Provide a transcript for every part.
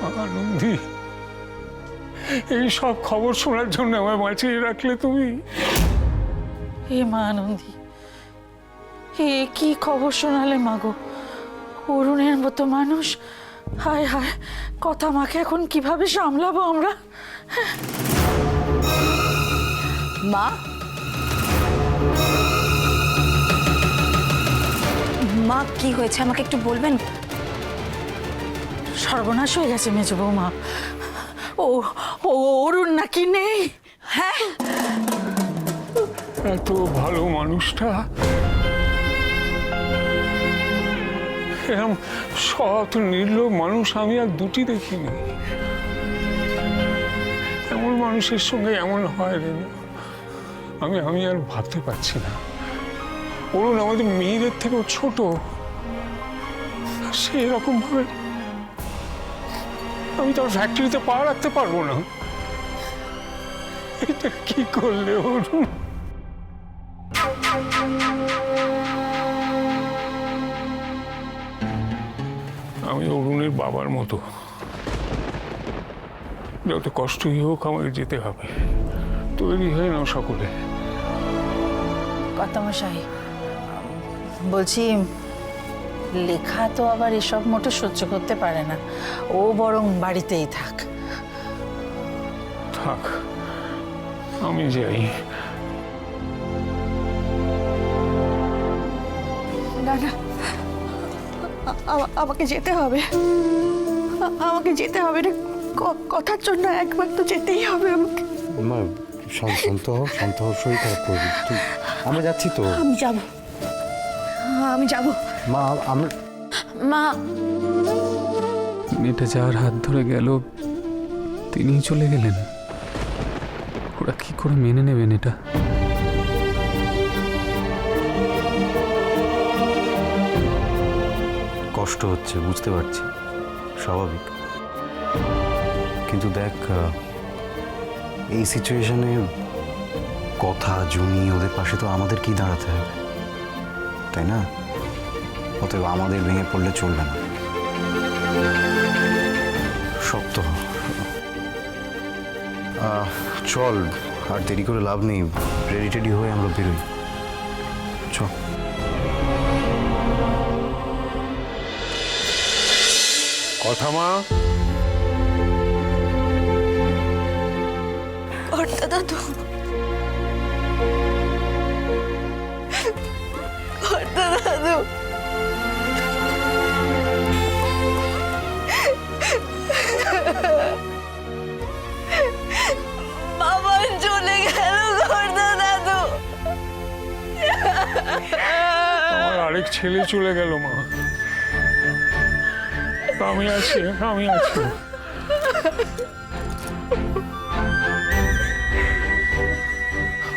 আনন্দী, এই সব খবর শোনার জন্য আমায় বাঁচিয়ে রাখলে তুমি। হে মা আনন্দী, এ কি খবর শোনালে মাগো? অরুণের মতো মানুষ, হায় হায়, কথা মাকে এখন কিভাবে সামলাবো আমরা? মা, মা কি হয়েছে আমাকে একটু বলবেন? সর্বনাশ হয়ে গেছে মেজো বৌমা। ও ও অরুণ নাকি নেই? হ্যাঁ, এত ভালো মানুষটা এরকম সৎ নির্লোভ মানুষ আমি আর দুটি দেখিনি। এমন মানুষের সঙ্গে এমন হয় রে, আমি আর ভাবতে পারছি না। অরুণ আমাদের মেয়েদের থেকেও ছোট, সে এরকম ভাবে, আমি তো ফ্যাক্টরিতে পা রাখতে পারবো না। এটা কি করলে অরুণ? আমি অরুণের বাবার মতো, যত কষ্টই হোক আমাকে যেতে হবে। তৈরি হয়ে নাও সকলে। কর্তামশাই, বলছি, লেখা তো আবার এসব মোটে সহ্য করতে পারে না। ও বরং বাড়িতেই থাক। থাক, আমি যাই। না না, আমাকে যেতে হবে, আমাকে যেতে হবে রে। কথার জন্য একবার তো যেতেই হবে আমাকে। মা, শান্ত হও, শান্ত হও, শরীর খারাপ করবি তুই। আমরা যাচ্ছি তো। আমি যাব, আমি যাব। মা, আমরা মা, মেয়েটা যার হাত ধরে গেল তিনিই চলে গেলেন। ওরা কি করে মেনে নেবেন এটা? কষ্ট হচ্ছে, বুঝতে পারছি, স্বাভাবিক। কিন্তু দেখ, এই সিচুয়েশনে কথা, জুনি, ওদের পাশে তো আমাদের কি দাঁড়াতে হবে, তাই না? অতএব আমাদের ভেঙে পড়লে চলবে না। শক্ত হ। চল, আর দেরি করে লাভ নেই। রেডি টেডি হয়ে আমরা বেরোই। চল। কথা মা, কর্তা দাদু, কর্তা দাদু, বাবা চলে গেল। কর্তা দাদু, আমার আরেক ছেলে চলে গেল মা। আমি আছি, আমি আছি।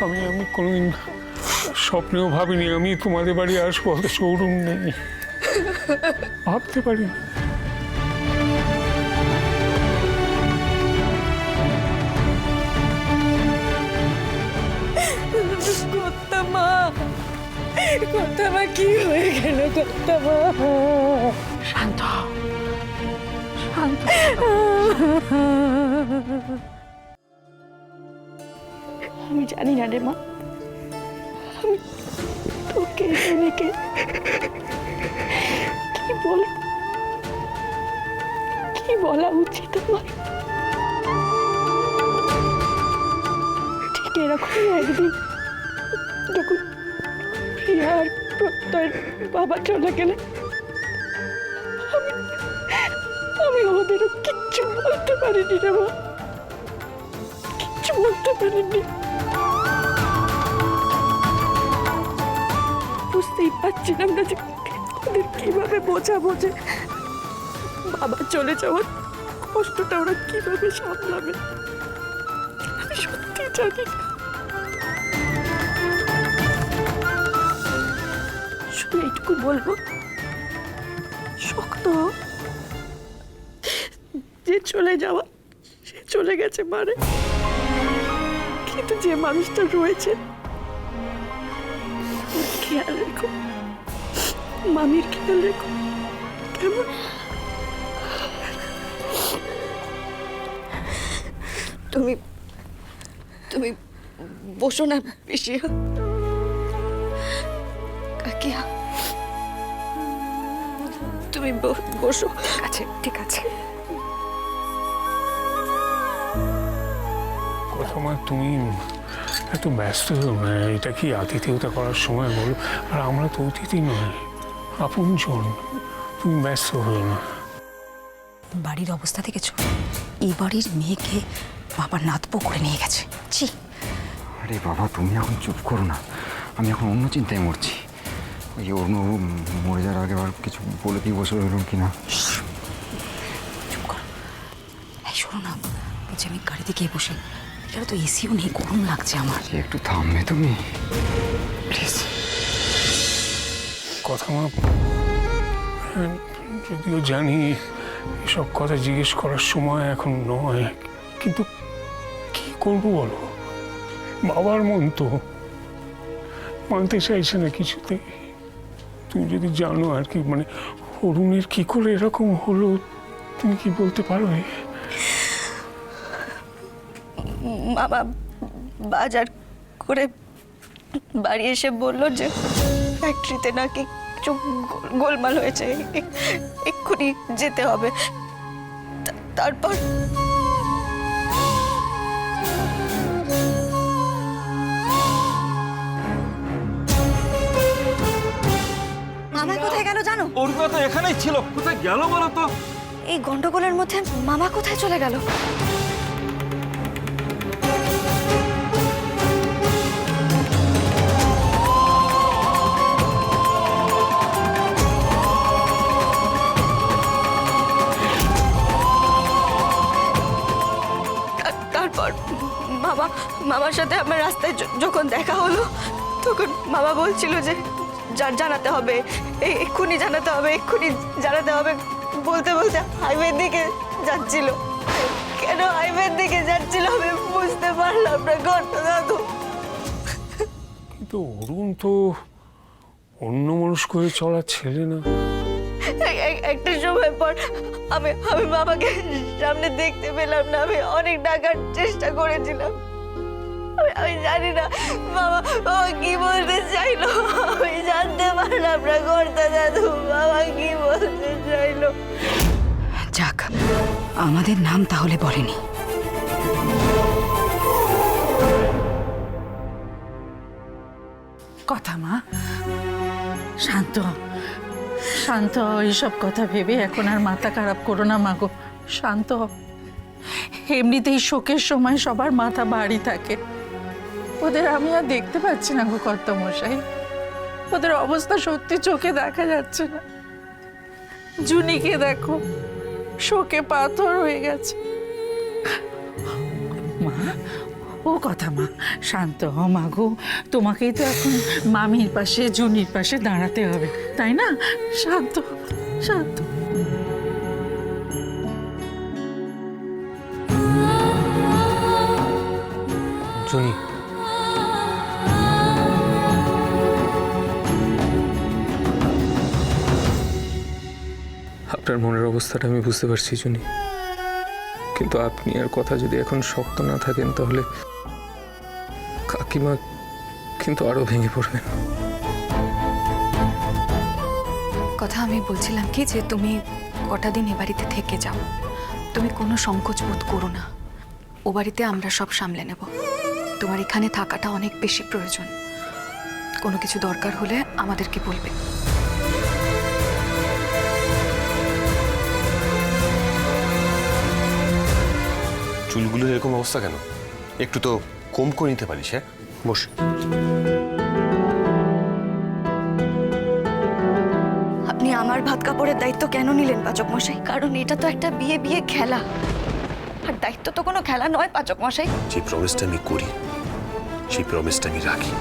আমি কোনোদিন স্বপ্নেও ভাবিনি আমি তোমাদের বাড়ি আসবো, শোরুম নেই, ভাবতে পারি। কর্তা মা, কর্তা মা কি হয়ে গেল? কর্তা মা, শান্ত হও, শান্ত। আমি জানি না রে মা, আমি তোকে অনেকে কি বলা উচিত আমার। ঠিক এরকমই একদিন যখন প্রিয়া আর প্রত্যয়ের বাবা চলে গেলে আমি ওদেরও কিচ্ছু বলতে পারিনি রে মা, কিচ্ছু বলতে পারিনি। বুঝতেই পারছিলাম না যে ওদের কিভাবে বোঝাবো যে বাবা চলে যাওয়ার কষ্টটা ওরা কিভাবে সামলাবে। আমি সত্যি জানি না। শুধু এইটুকু বলবো, শক্ত হও। যে চলে যাওয়া সে চলে গেছে মারে, কিন্তু যে মানুষটা রয়েছে খেয়াল রেখো, মামির খেয়াল রেখো, কেমন? তুমি তুমি বসো না পিসিয়া। কাকিয়া তুমি বসো। ঠিক আছে কথা মা, তুমি এত ব্যস্ত হও না। এটা কি আতিথেয়তা করার সময় বলো? আর আমরা তো অতিথি নয়, আপনজন। তুমি ব্যস্ত হও না। বাড়ির অবস্থা দেখেছো? এই বাড়ির মেয়েকে বাবার নাতবো করে নিয়ে গেছে। ছি! আরে বাবা, তুমি এখন চুপ করো না। আমি এখন অন্য চিন্তায় মরছি। ওই অরুণবাবু মরে যাওয়ার আগে আর কিছু বলে কি বসে রইল কিনা। চুপ করো। এই শোনো না, বলছি আমি গাড়িতে গিয়ে বসে। এটা তো এসিও নেই, গরম লাগছে আমার। একটু থামবে তুমি প্লিজ? কথা মা, হ্যাঁ, যদিও জানি এসব কথা জিজ্ঞেস করার সময় এখন নয়, কিন্তু কি করবো বলো? বাবার মন তো মানতে চাইছে না কিছুতে। তুমি যদি জানো আর কি, মানে অরুণের কি করে এরকম হলো, তুমি কি বলতে পারবে? বাবা বাজার করে বাড়ি এসে বললো যে ফ্যাক্টরিতে নাকি কিছু গোলমাল হয়েছে, এক্ষুনি যেতে হবে। তারপর মামা কোথায় গেল জানো? অরুণা তো এখানেই ছিল, কোথায় গেল বলো তো? এই গন্ডগোলের মধ্যে মামা কোথায় চলে গেল? তারপর মামার সাথে আমার রাস্তায় যখন দেখা হলো, তখন মামা বলছিল যে জানাতে হবে, এক্ষুনি জানাতে হবে, এক্ষুনি জানাতে হবে। বলতে বলতে হাইওয়ের দিকে যাচ্ছিল। কেন হাইওয়ের দিকে যাচ্ছিল আমি বুঝতে পারলাম না ঘটনা দাদু। কিন্তু অরুণ তো অন্য মানুষ করে চলার ছেলে না। একটা সময় পর আমি মামাকে সামনে দেখতে পেলাম না। আমি অনেক ডাকার চেষ্টা করেছিলাম। আমি জানি না বাবা কি বলতে চাইলো, আমি জানতে পারলাম না কর্তা দাদু বাবা কি বলতে চাইলো। যাক, আমাদের নাম তাহলে বলেনি। কথা মা, শান্ত হও, শান্ত হও। এইসব কথা ভেবে এখন আর মাথা খারাপ করো না মাগো, শান্ত হও। এমনিতেই শোকের সময় সবার মাথা ভারী থাকে। ওদের আমি আর দেখতে পাচ্ছি না গো কর্তামশাই, ওদের অবস্থা সত্যি চোখে দেখা যাচ্ছে না। জুনিকে দেখো, শোকে পাথর হয়ে গেছে। মা, ও কথা মা, শান্ত হও মাগো। তোমাকেই তো এখন মামির পাশে জুনির পাশে দাঁড়াতে হবে, তাই না? শান্ত শান্ত। জুনি, আপনার মনের অবস্থাটা আমি বুঝতে পারছি জুনি, কিন্তু আপনি আর কথা যদি এখন শক্ত না থাকেন তাহলে কাকিমা কিন্তু আরো ভেঙে পড়বেন। কথা আমি বলছিলাম কি যে তুমি কটা দিন এ বাড়িতে থেকে যাও, তুমি কোনো সংকোচ বোধ করো না। ও বাড়িতে আমরা সব সামলে নেব। তোমার এখানে থাকাটা অনেক বেশি প্রয়োজন। কোনো কিছু দরকার হলে আমাদেরকে বলবে। চুলগুলোর এরকম অবস্থা কেন? একটু তো কম করে নিতে পারিস। হ্যাঁ, বস। আপনি আমার ভাত কাপড়ের দায়িত্ব কেন নিলেন পাচক মশাই? কারণ এটা তো একটা বিয়ে খেলা, আর দায়িত্ব তো কোনো খেলা নয় পাচক মশাই। যে প্রমিসটা আমি করি সেই প্রমিসটা আমি রাখি।